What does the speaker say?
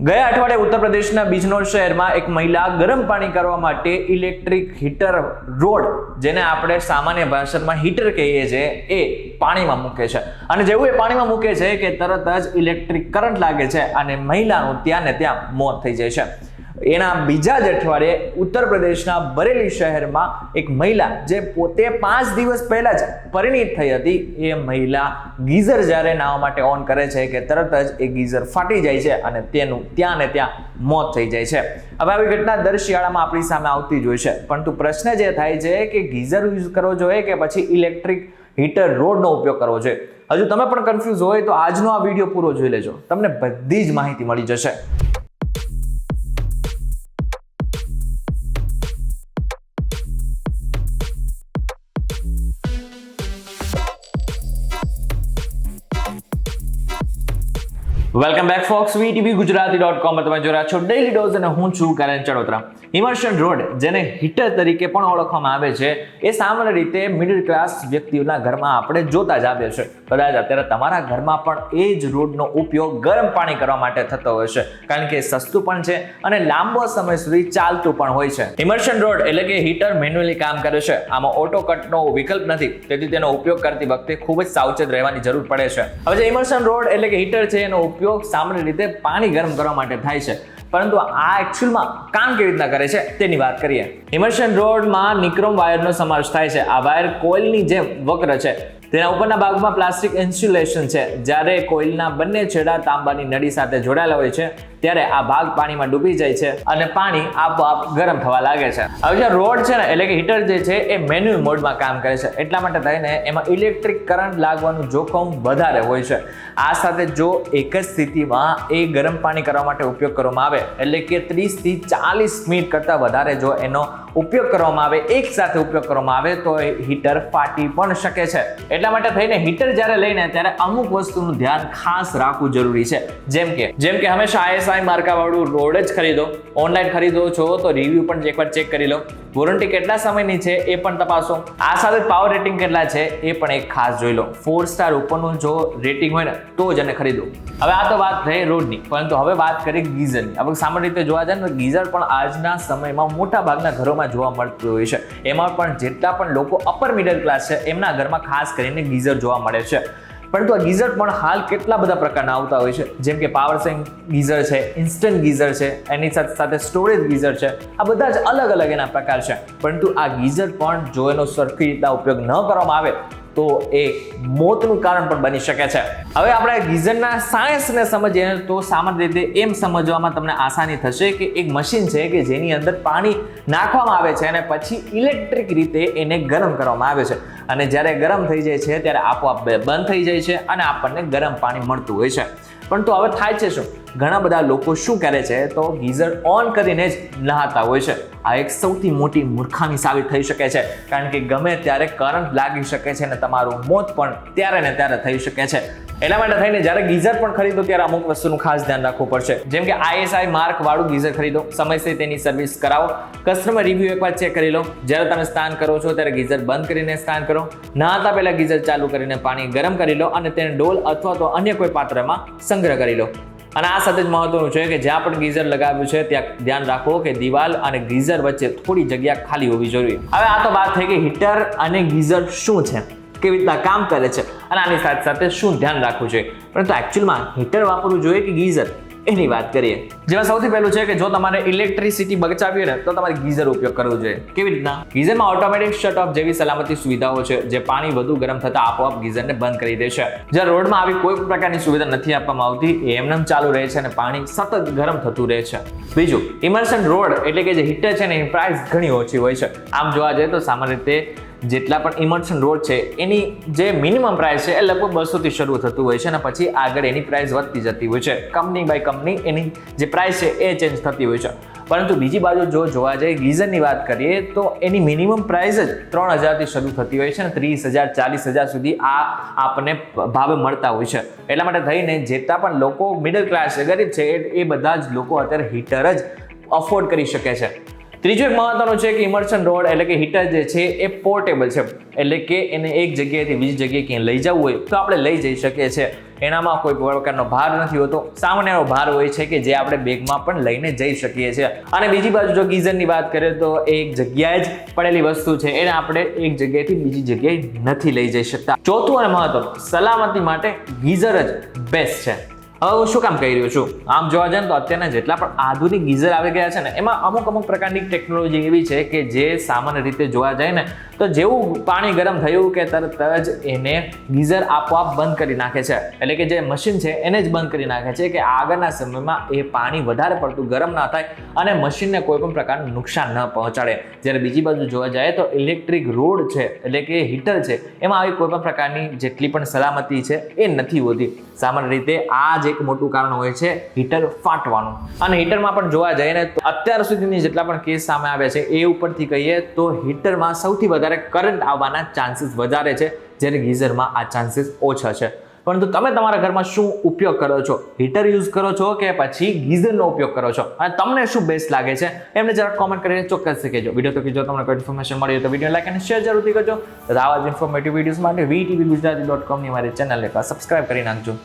ગયા અઠવાડિયે ઉત્તર પ્રદેશના બિજનોર શહેરમાં એક મહિલા ગરમ પાણી કરવા માટે ઇલેક્ટ્રિક હીટર રોડ, જેને આપણે સામાન્ય ભાષામાં હીટર કહીએ છીએ, એ પાણીમાં મૂકે છે. અને જેવું એ પાણીમાં મૂકે છે કે તરત જ ઇલેક્ટ્રિક કરંટ લાગે છે અને મહિલાનું ત્યાં ને ત્યાં મોત થઈ જાય છે. એના બીજા જ અઠવાડિયે ઉત્તર પ્રદેશના બરેલી શહેરમાં એક મહિલા જે પોતે 5 દિવસ પહેલા જ પરિણીત થઈ હતી, એ મહિલા ગીઝર જ્યારે નાહવા માટે ઓન કરે છે કે તરત જ એ ગીઝર ફાટી જાય છે અને તેનું ત્યાં ને ત્યાં મોત થઈ જાય છે. હવે આવી ઘટના દર શિયાળામાં આપણી સામે આવતી જ હોય છે, પરંતુ પ્રશ્ન જે થાય છે કે ગીઝર યુઝ કરવો જોઈએ કે પછી ઇલેક્ટ્રિક હીટર રોડનો ઉપયોગ કરવો જોઈએ. હજુ તમે પણ કન્ફ્યુઝ હોય તો આજનો આ વિડીયો પૂરો જોઈ લેજો, તમને બધી જ માહિતી મળી જશે. વેલકમ બેક ફોક્સ વીટીવી ગુજરાતી.com પર તમે જોઈ રહ્યા છો ડેઈલી ડોઝ અને હું છું કરણ ચડોતરા. ઇમર્શન રોડ, જેને હીટર તરીકે પણ ઓળખવામાં આવે છે, એ સામાન્ય રીતે મિડલ ક્લાસ વ્યક્તિઓના ઘરમાં આપણે જોતા જ આવ્યા છે. કદાચ અત્યારે તમારા ઘરમાં પણ એ જ રોડનો ઉપયોગ ગરમ પાણી કરવા માટે થતો હોય છે, કારણ કે સસ્તું પણ છે અને લાંબો સમય સુધી ચાલતું પણ હોય છે. ઇમર્શન રોડ એટલે કે હીટર મેન્યુઅલી કામ કરે છે. આમાં ઓટો કટનો વિકલ્પ નથી, તેથી તેનો ઉપયોગ કરતી વખતે ખૂબ જ સાવચેત રહેવાની જરૂર પડે છે. હવે જે ઇમર્શન રોડ એટલે કે હીટર છે, એનો ઉપયોગ સામાન્ય રીતે પાણી ગરમ કરવા માટે થાય છે, પરંતુ આ એકચ્યુઅલમાં કામ કેવી રીતના કરે છે તેની વાત કરીએ. ઇમર્શન રોડમાં નિક્રોમ વાયરનો સમાવેશ થાય છે. આ વાયર કોઇલની જેમ વક્ર છે. તેના ઉપરના ભાગમાં પ્લાસ્ટિક ઇન્સ્યુલેશન છે. જ્યારે કોઇલના બંને છેડા તાંબાની નળી સાથે જોડાયેલા હોય છે, ત્યારે આ ભાગ પાણીમાં ડૂબી જાય છે અને પાણી આપોઆપ ગરમ થવા લાગે છે. હવે જે રોડ છે ને, એટલે કે હીટર જે છે, એ મેન્યુઅલ મોડમાં કામ કરે છે. એટલા માટે થઈને એમાં ઇલેક્ટ્રિક કરંટ લાગવાનું જોખમ વધારે હોય છે. આ સાથે જો એક જ સ્થિતિમાં એ ગરમ પાણી કરવા માટે ઉપયોગ કરવામાં આવે, એટલે કે 30 થી 40 મિનિટ કરતાં વધારે જો એનો ઉપયોગ કરવામાં આવે, એક સાથે ઉપયોગ કરવામાં આવે, તો એ હીટર ફાટી પણ શકે છે. એટલા માટે થઈને હીટર જ્યારે લઈને ત્યારે અમુક વસ્તુનું ધ્યાન ખાસ રાખવું જરૂરી છે. જેમ કે હંમેશા ISI માર્કાવાળું રોડ જ ખરીદો. ઓનલાઈન ખરીદો છો તો રિવ્યુ પણ એકવાર ચેક કરી લો. વોરંટી કેટલા સમયની છે એ પણ તપાસો. આ સાથે પાવર રેટિંગ કેટલા છે એ પણ એક ખાસ જોઈ લો. 4 સ્ટાર ઉપરનું જો રેટિંગ હોય ને તો જ એને ખરીદો. હવે આ તો વાત થઈ રોડની, પરંતુ હવે વાત કરીએ ગીઝરની. આપણે સામાન્ય રીતે જોવા જાય ને, ગીઝર પણ આજના સમયમાં મોટા ભાગના ઘરોમાં જોવા મળતું હોય છે. એમાં પણ જેટલા પણ લોકો અપર મિડલ ક્લાસ છે, એમના ઘરમાં ખાસ કરીને ગીઝર જોવા મળે છે. પરંતુ આ ગીઝર પણ હાલ કેટલા બધા પ્રકારના આવતા હોય છે, જેમ કે પાવર સેવિંગ ગીઝર છે, ઇન્સ્ટન્ટ ગીઝર છે, એની સાથે સાથે સ્ટોરેજ ગીઝર છે. આ બધા જ અલગ અલગ એના પ્રકાર છે. પરંતુ આ ગીઝર પણ જો એનો સરખી રીતના ઉપયોગ ન કરવામાં આવે તો એ મોતનું કારણ પણ બની શકે છે. હવે આપણે ગીઝરના સાયન્સને સમજીએ તો સામાન્ય રીતે એમ સમજવામાં તમને આસાની થશે કે એક મશીન છે કે જેની અંદર પાણી નાખવામાં આવે છે અને પછી ઇલેક્ટ્રિક રીતે એને ગરમ કરવામાં આવે છે, અને જ્યારે ગરમ થઈ જાય છે ત્યારે આપોઆપ બંધ થઈ જાય છે અને આપણને ગરમ પાણી મળતું હોય છે. પરંતુ હવે થાય છે શું, ઘણા બધા લોકો શું કરે છે તો ગીઝર ઓન કરીને જ નહાતા હોય છે. આ એક સૌથી મોટી મૂર્ખામી સાબિત થઈ શકે છે, કારણ કે ગમે ત્યારે કરંટ લાગી શકે છે અને તમારું મોત પણ ત્યારે ને ત્યારે થઈ શકે છે. એટલા માટે થઈને જ્યારે ગીઝર પણ ખરીદો ત્યારે અમુક વસ્તુનું ખાસ ધ્યાન રાખવું પડશે. જેમ કે ISI માર્ક વાળું ગીઝર ખરીદો, સમયસર તેની સર્વિસ કરાવો, કસ્ટમર રિવ્યુ એકવાર ચેક કરી લો. જ્યારે તમે સ્નાન કરો છો ત્યારે ગીઝર બંધ કરીને સ્નાન કરો. નહાતા પહેલા ગીઝર ચાલુ કરીને પાણી ગરમ કરી લો અને તેને ડોલ અથવા તો અન્ય કોઈ પાત્રમાં સંગ્રહ કરી લો. અને આ સાથે જ મહત્વનું છે કે જ્યાં પણ ગીઝર લગાવ્યું છે ત્યાં ધ્યાન રાખો કે દિવાલ અને ગીઝર વચ્ચે થોડી જગ્યા ખાલી હોવી જોઈએ. હવે આ તો વાત થઈ કે હીટર અને ગીઝર શું છે, કેવી રીતના કામ કરે છે અને આની સાથે સાથે શું ધ્યાન રાખવું જોઈએ. પરંતુ એકચ્યુઅલમાં હીટર વાપરવું જોઈએ કે ગીઝર, એની વાત કરીએ. જેમાં સૌથી પહેલું છે કે જો તમારે ઇલેક્ટ્રિસિટી બચાવવી હોય ને તો તમારે ગીઝર ઉપયોગ કરવો જોઈએ. કેવી રીતના? ગીઝરમાં ઓટોમેટિક શટ ઓફ જેવી સલામતી સુવિધાઓ છે, જે પાણી વધુ ગરમ થતા આપોઆપ ગીઝરને બંધ કરી દે છે. જ્યારે રોડમાં આવી કોઈ પ્રકારની સુવિધા નથી આપવામાં આવતી, એ એમનેમ ચાલુ રહે છે અને પાણી સતત ગરમ થતું રહે છે. બીજું, ઇમર્શન રોડ એટલે કે જે હીટર છે ને, એની પ્રાઇસ ઘણી ઓછી હોય છે. આમ જોવા જઈએ તો સામાન્ય રીતે જેટલા પણ ઇમર્શન રોડ છે એની જે મિનિમમ પ્રાઇસ છે એ લગભગ 200 થી શરૂ થતું હોય છે અને પછી આગળ એની પ્રાઇસ વધતી જતી હોય છે. કંપની બાય કંપની એની જે પ્રાઇસ છે એ ચેન્જ થતી હોય છે. પરંતુ બીજી બાજુ જો જોવા જઈએ ગીઝરની વાત કરીએ તો એની મિનિમમ પ્રાઇસ જ 3000 થી શરૂ થતી હોય છે અને 30000 40000 સુધી આ આપણને ભાવે મળતા હોય છે. એટલા માટે થઈને જેટલા પણ લોકો મિડલ ક્લાસ છે, ગરીબ છે, એ બધા જ લોકો અત્યારે હીટર જ અફોર્ડ કરી શકે છે. ત્રીજું એક મહત્વનું છે કે ઇમર્શન રોડ એટલે કે હીટર જે છે એ પોર્ટેબલ છે, એટલે કે એને એક જગ્યાએથી બીજી જગ્યાએ ક્યાંય લઈ જવું હોય તો આપણે લઈ જઈ શકીએ છીએ. એનામાં કોઈ પ્રકારનો ભાર નથી હોતો, સામાન્ય એવો ભાર હોય છે કે જે આપણે બેગમાં પણ લઈને જઈ શકીએ છીએ. અને બીજી બાજુ જો ગીઝરની વાત કરીએ તો એક જગ્યાએ જ પડેલી વસ્તુ છે, એને આપણે એક જગ્યાએથી બીજી જગ્યાએ નથી લઈ જઈ શકતા. ચોથું અને મહત્વનું, સલામતી માટે ગીઝર જ બેસ્ટ છે. હવે હું શું કામ કહી રહ્યો છું? આમ જોવા જાય તો અત્યારના જેટલા પણ આધુનિક ગીઝર આવી ગયા છે ને, એમાં અમુક પ્રકારની ટેકનોલોજી એવી છે કે જે સામાન્ય રીતે જોવા જાય ને તો જેવું પાણી ગરમ થયું કે તરત જ એને ગીઝર આપોઆપ બંધ કરી નાખે છે. એટલે કે જે મશીન છે એને જ બંધ કરી નાખે છે કે આગળના સમયમાં એ પાણી વધારે પડતું ગરમ ના થાય અને મશીનને કોઈ પણ પ્રકારનું નુકસાન ન પહોંચાડે. જ્યારે બીજી બાજુ જોવા જાય તો ઇલેક્ટ્રિક રોડ છે એટલે કે હીટર છે, એમાં આવી કોઈ પણ પ્રકારની જેટલી પણ સલામતી છે એ નથી હોતી. સામાન્ય રીતે આ જ એક મોટું કારણ હોય છે હીટર ફાટવાનું. અને હીટરમાં પણ જોવા જઈએ ને તો અત્યાર સુધીની જેટલા પણ કેસ સામે આવ્યા છે એ ઉપરથી કહીએ તો હીટરમાં સૌથી વધારે કરંટ આવવાના ચાન્સીસ વધારે છે, જ્યારે ગીઝરમાં આ ચાન્સીસ ઓછા છે. પરંતુ તમે તમારા ઘરમાં શું ઉપયોગ કરો છો? હીટર યુઝ કરો છો કે પછી ગીઝરનો ઉપયોગ કરો છો? અને તમને શું બેસ્ટ લાગે છે એમને જરાક કોમેન્ટ કરીને ચોક્કસ કહેજો. વિડીયો તો કહેજો, તમને કોઈ ઇન્ફોર્મેશન મળી હોય તો વિડીયો લાઈક અને શેર જરૂરથી કરજો. આવા જ ઇન્ફોર્મેટિવ વિડીયોઝ માટે VTV Gujarati.com ની અમારી ચેનલને સબસ્ક્રાઇબ કરી નાખજો.